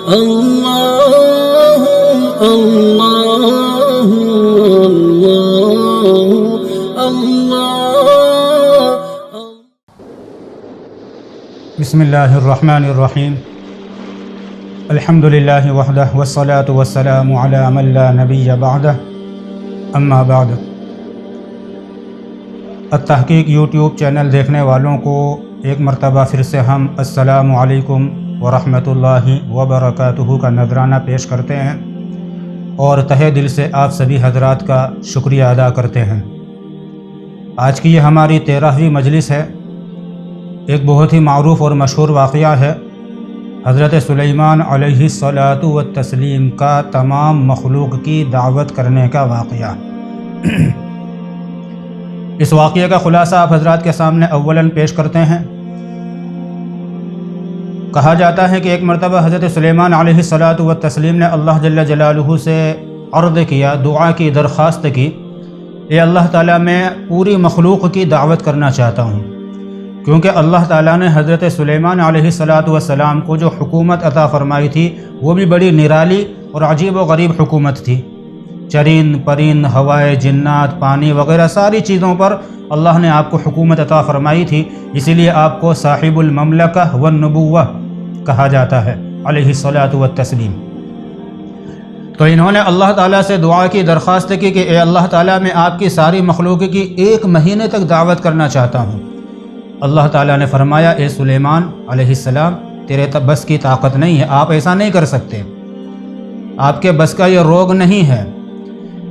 اللہ اللہ اللہ اللہ۔ بسم اللہ الرحمن الرحیم، الحمد للہ وحدہ والصلاة والسلام علی من لا نبی بعدہ، اما بعد۔ التحقیق یوٹیوب چینل دیکھنے والوں کو ایک مرتبہ پھر سے ہم السلام علیکم ورحمۃ اللہ وبرکاتہ کا نذرانہ پیش کرتے ہیں اور تہہ دل سے آپ سبھی حضرات کا شکریہ ادا کرتے ہیں۔ آج کی یہ ہماری 13ویں مجلس ہے۔ ایک بہت ہی معروف اور مشہور واقعہ ہے، حضرت سلیمان علیہ الصلاۃ والتسلیم کا تمام مخلوق کی دعوت کرنے کا واقعہ۔ اس واقعے کا خلاصہ آپ حضرات کے سامنے اولاً پیش کرتے ہیں۔ کہا جاتا ہے کہ ایک مرتبہ حضرت سلیمان علیہ الصلاۃ والتسلیم نے اللہ جل جلالہ سے عرض کیا، دعا کی، درخواست کی، اے اللہ تعالیٰ میں پوری مخلوق کی دعوت کرنا چاہتا ہوں، کیونکہ اللہ تعالیٰ نے حضرت سلیمان علیہ الصلاۃ والسلام کو جو حکومت عطا فرمائی تھی وہ بھی بڑی نرالی اور عجیب و غریب حکومت تھی۔ چرند پرند، ہوائے، جنات، پانی وغیرہ ساری چیزوں پر اللہ نے آپ کو حکومت عطا فرمائی تھی، اسی لیے آپ کو صاحب المملکہ والنبوہ کہا جاتا ہے علیہ الصلاۃ والتسلیم۔ تو انہوں نے اللہ تعالیٰ سے دعا کی، درخواست کی کہ اے اللہ تعالیٰ میں آپ کی ساری مخلوق کی 1 مہینے تک دعوت کرنا چاہتا ہوں۔ اللہ تعالیٰ نے فرمایا، اے سلیمان علیہ السلام، تیرے بس کی طاقت نہیں ہے، آپ ایسا نہیں کر سکتے، آپ کے بس کا یہ روگ نہیں ہے۔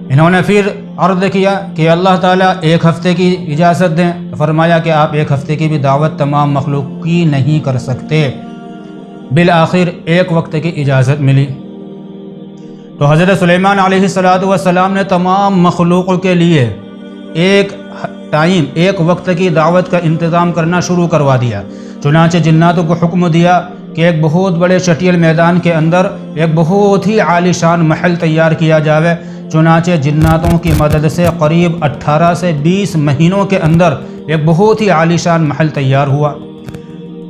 انہوں نے پھر عرض کیا کہ اللہ تعالیٰ 1 ہفتے کی اجازت دیں، فرمایا کہ آپ 1 ہفتے کی بھی دعوت تمام مخلوق کی نہیں کر سکتے۔ بالآخر 1 وقت کی اجازت ملی تو حضرت سلیمان علیہ الصلاۃ والسلام نے تمام مخلوقوں کے لیے ایک وقت کی دعوت کا انتظام کرنا شروع کروا دیا۔ چنانچہ جناتوں کو حکم دیا کہ ایک بہت بڑے چٹیل میدان کے اندر ایک بہت ہی عالی شان محل تیار کیا جاوے۔ چنانچہ جناتوں کی مدد سے قریب 18 سے 20 مہینوں کے اندر ایک بہت ہی عالی شان محل تیار ہوا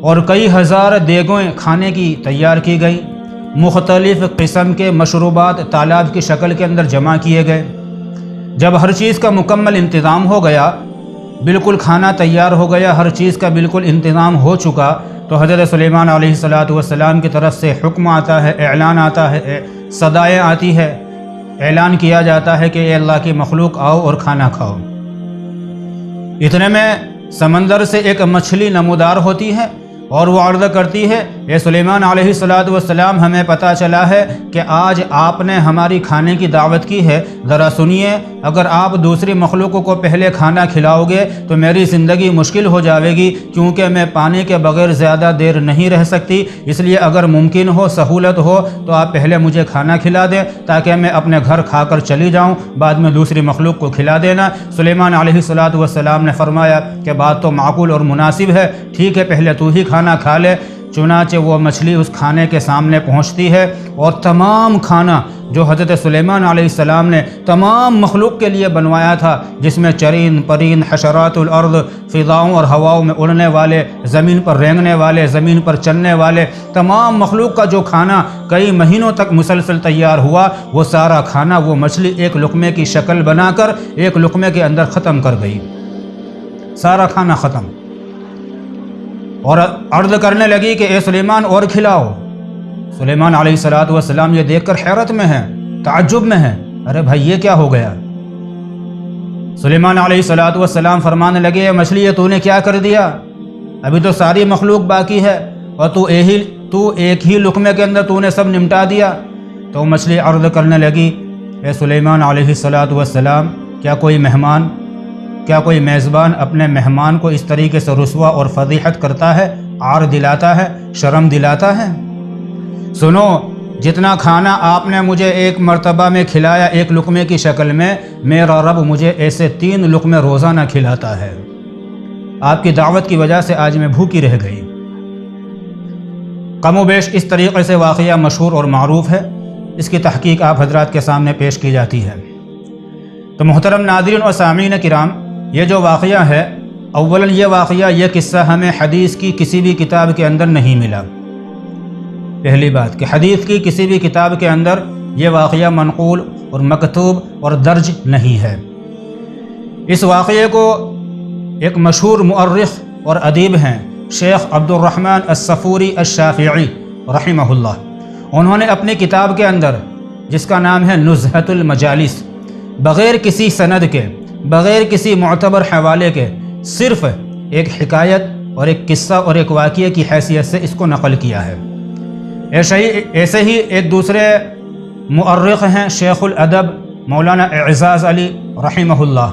اور کئی ہزار دیگیں کھانے کی تیار کی گئیں۔ مختلف قسم کے مشروبات تالاب کی شکل کے اندر جمع کیے گئے۔ جب ہر چیز کا مکمل انتظام ہو گیا، بالکل کھانا تیار ہو گیا، ہر چیز کا بالکل انتظام ہو چکا، تو حضرت سلیمان علیہ الصلاۃ والسلام کی طرف سے حکم آتا ہے، اعلان آتا ہے، صدائیں آتی ہے، اعلان کیا جاتا ہے کہ اے اللہ کی مخلوق آؤ اور کھانا کھاؤ۔ اتنے میں سمندر سے ایک مچھلی نمودار ہوتی ہے اور وہ عرض کرتی ہے، اے سلیمان علیہ الصلاۃ والسلام، ہمیں پتہ چلا ہے کہ آج آپ نے ہماری کھانے کی دعوت کی ہے، ذرا سنیے، اگر آپ دوسری مخلوقوں کو پہلے کھانا کھلاؤ گے تو میری زندگی مشکل ہو جاوے گی، کیونکہ میں پانی کے بغیر زیادہ دیر نہیں رہ سکتی، اس لیے اگر ممکن ہو، سہولت ہو تو آپ پہلے مجھے کھانا کھلا دیں تاکہ میں اپنے گھر کھا کر چلی جاؤں، بعد میں دوسری مخلوق کو کھلا دینا۔ سلیمان علیہ الصلاۃ والسلام نے فرمایا کہ بات تو معقول اور مناسب ہے، ٹھیک ہے، پہلے تو ہی کھانا کھا لے۔ چنانچہ وہ مچھلی اس کھانے کے سامنے پہنچتی ہے اور تمام کھانا جو حضرت سلیمان علیہ السلام نے تمام مخلوق کے لیے بنوایا تھا، جس میں چرند پرند، حشرات الارض، فضاؤں اور ہواؤں میں اڑنے والے، زمین پر رینگنے والے، زمین پر چلنے والے، تمام مخلوق کا جو کھانا کئی مہینوں تک مسلسل تیار ہوا، وہ سارا کھانا وہ مچھلی ایک لقمے کی شکل بنا کر ایک لقمے کے اندر ختم کر گئی، سارا کھانا ختم، اور عرض کرنے لگی کہ اے سلیمان اور کھلاؤ۔ سلیمان علیہ الصلاۃ والسلام یہ دیکھ کر حیرت میں ہے، تعجب میں ہے، ارے بھائی یہ کیا ہو گیا؟ سلیمان علیہ الصلاۃ والسلام فرمانے لگے، مچھلی یہ تو نے کیا کر دیا؟ ابھی تو ساری مخلوق باقی ہے اور تو ایک ہی لقمے کے اندر تو نے سب نمٹا دیا۔ تو مچھلی عرض کرنے لگی، اے سلیمان علیہ الصلاۃ والسلام، کیا کوئی میزبان اپنے مہمان کو اس طریقے سے رسوا اور فضیحت کرتا ہے، عار دلاتا ہے، شرم دلاتا ہے؟ سنو، جتنا کھانا آپ نے مجھے ایک مرتبہ میں کھلایا ایک لقمے کی شکل میں، میرا رب مجھے ایسے 3 لقمے روزانہ کھلاتا ہے۔ آپ کی دعوت کی وجہ سے آج میں بھوکی رہ گئی۔ کم و بیش اس طریقے سے واقعہ مشہور اور معروف ہے، اس کی تحقیق آپ حضرات کے سامنے پیش کی جاتی ہے۔ تو محترم ناظرین اور سامعین کرام، یہ جو واقعہ ہے، اولاً یہ واقعہ، یہ قصہ ہمیں حدیث کی کسی بھی کتاب کے اندر نہیں ملا۔ پہلی بات کہ حدیث کی کسی بھی کتاب کے اندر یہ واقعہ منقول اور مکتوب اور درج نہیں ہے۔ اس واقعے کو ایک مشہور مؤرخ اور ادیب ہیں شیخ عبد الرحمن الصفوری الشافعی رحمہ اللہ، انہوں نے اپنی کتاب کے اندر جس کا نام ہے نزہۃ المجالس، بغیر کسی سند کے، بغیر کسی معتبر حوالے کے، صرف ایک حکایت اور ایک قصہ اور ایک واقعے کی حیثیت سے اس کو نقل کیا ہے۔ ایسے ہی ایک دوسرے مؤرخ ہیں شیخ الادب مولانا اعزاز علی رحمہ اللہ،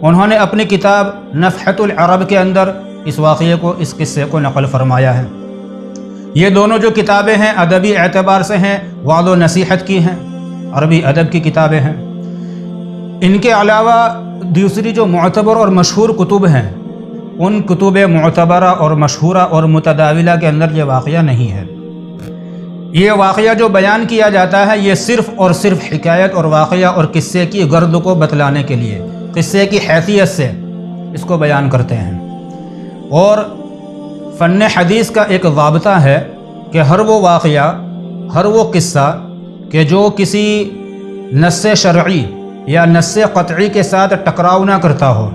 انہوں نے اپنی کتاب نفحۃ العرب کے اندر اس واقعے کو، اس قصے کو نقل فرمایا ہے۔ یہ دونوں جو کتابیں ہیں ادبی اعتبار سے ہیں، وعظ و نصیحت کی ہیں، عربی ادب کی کتابیں ہیں۔ ان کے علاوہ دوسری جو معتبر اور مشہور کتب ہیں، ان کتب معتبرہ اور مشہورہ اور متداولہ کے اندر یہ واقعہ نہیں ہے۔ یہ واقعہ جو بیان کیا جاتا ہے یہ صرف اور صرف حکایت اور واقعہ اور قصے کی غرض کو بتلانے کے لیے، قصے کی حیثیت سے اس کو بیان کرتے ہیں۔ اور فن حدیث کا ایک ضابطہ ہے کہ ہر وہ واقعہ، ہر وہ قصہ کہ جو کسی نص شرعی یا نص قطعی کے ساتھ ٹکراؤ نہ کرتا ہو،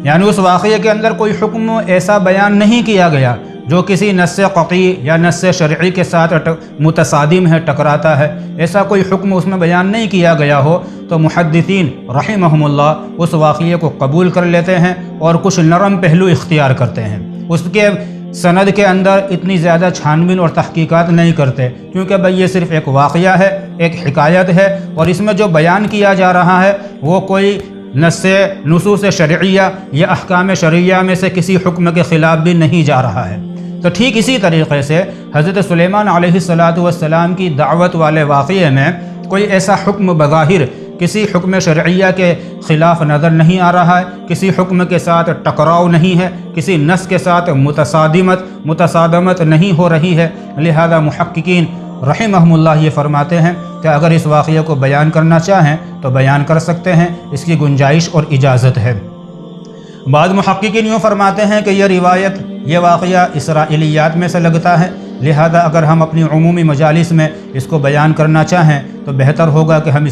یعنی اس واقعے کے اندر کوئی حکم ایسا بیان نہیں کیا گیا جو کسی نص قطعی یا نص شرعی کے ساتھ متصادم ہے، ٹکراتا ہے، ایسا کوئی حکم اس میں بیان نہیں کیا گیا ہو، تو محدثین رحمہم اللہ اس واقعے کو قبول کر لیتے ہیں اور کچھ نرم پہلو اختیار کرتے ہیں۔ اس کے سند کے اندر اتنی زیادہ چھان بین اور تحقیقات نہیں کرتے، کیونکہ بھئی یہ صرف ایک واقعہ ہے، ایک حکایت ہے، اور اس میں جو بیان کیا جا رہا ہے وہ کوئی نصوص شرعیہ یا احکام شرعیہ میں سے کسی حکم کے خلاف بھی نہیں جا رہا ہے۔ تو ٹھیک اسی طریقے سے حضرت سلیمان علیہ السلام کی دعوت والے واقعے میں کوئی ایسا حکم بظاہر کسی حکم شرعیہ کے خلاف نظر نہیں آ رہا ہے، کسی حکم کے ساتھ ٹکراؤ نہیں ہے، کسی نص کے ساتھ متصادمت نہیں ہو رہی ہے، لہذا محققین رحمہم اللہ یہ فرماتے ہیں کہ اگر اس واقعے کو بیان کرنا چاہیں تو بیان کر سکتے ہیں، اس کی گنجائش اور اجازت ہے۔ بعض محققین یوں فرماتے ہیں کہ یہ روایت، یہ واقعہ اسرائیلیات میں سے لگتا ہے، لہذا اگر ہم اپنی عمومی مجالس میں اس کو بیان کرنا چاہیں تو بہتر ہوگا کہ ہم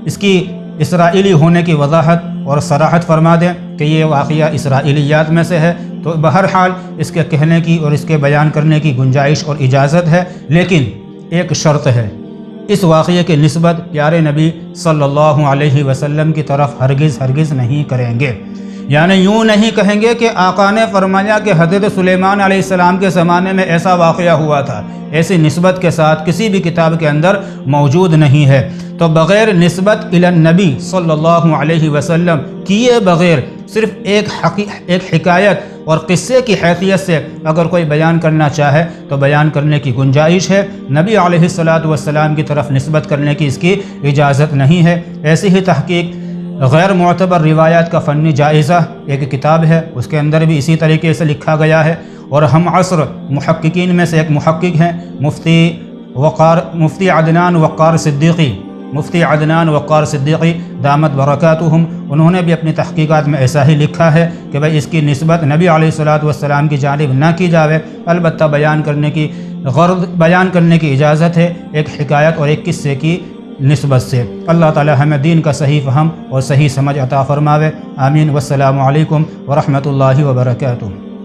اس کی اسرائیلی ہونے کی وضاحت اور صراحت فرما دیں کہ یہ واقعہ اسرائیلیات میں سے ہے۔ تو بہرحال اس کے کہنے کی اور اس کے بیان کرنے کی گنجائش اور اجازت ہے، لیکن ایک شرط ہے، اس واقعے کی نسبت پیارے نبی صلی اللہ علیہ وسلم کی طرف ہرگز نہیں کریں گے، یعنی یوں نہیں کہیں گے کہ آقا نے فرمایا کہ حضرت سلیمان علیہ السلام کے زمانے میں ایسا واقعہ ہوا تھا، ایسی نسبت کے ساتھ کسی بھی کتاب کے اندر موجود نہیں ہے۔ تو بغیر نسبت الی النبی صلی اللہ علیہ وسلم کیے بغیر صرف ایک حکایت اور قصے کی حیثیت سے اگر کوئی بیان کرنا چاہے تو بیان کرنے کی گنجائش ہے، نبی علیہ السلام کی طرف نسبت کرنے کی اس کی اجازت نہیں ہے۔ ایسی ہی تحقیق غیر معتبر روایات کا فنی جائزہ ایک کتاب ہے، اس کے اندر بھی اسی طریقے سے لکھا گیا ہے، اور ہم عصر محققین میں سے ایک محقق ہیں مفتی عدنان وقار صدیقی دامت برکاتہم، انہوں نے بھی اپنی تحقیقات میں ایسا ہی لکھا ہے کہ بھئی اس کی نسبت نبی علیہ السلام کی جانب نہ کی جاوے، البتہ بیان کرنے کی اجازت ہے ایک حکایت اور ایک قصے کی نسبت سے۔ اللہ تعالی ہمیں دین کا صحیح فہم اور صحیح سمجھ عطا فرماوے، آمین۔ والسلام علیکم ورحمۃ اللہ وبرکاتہ۔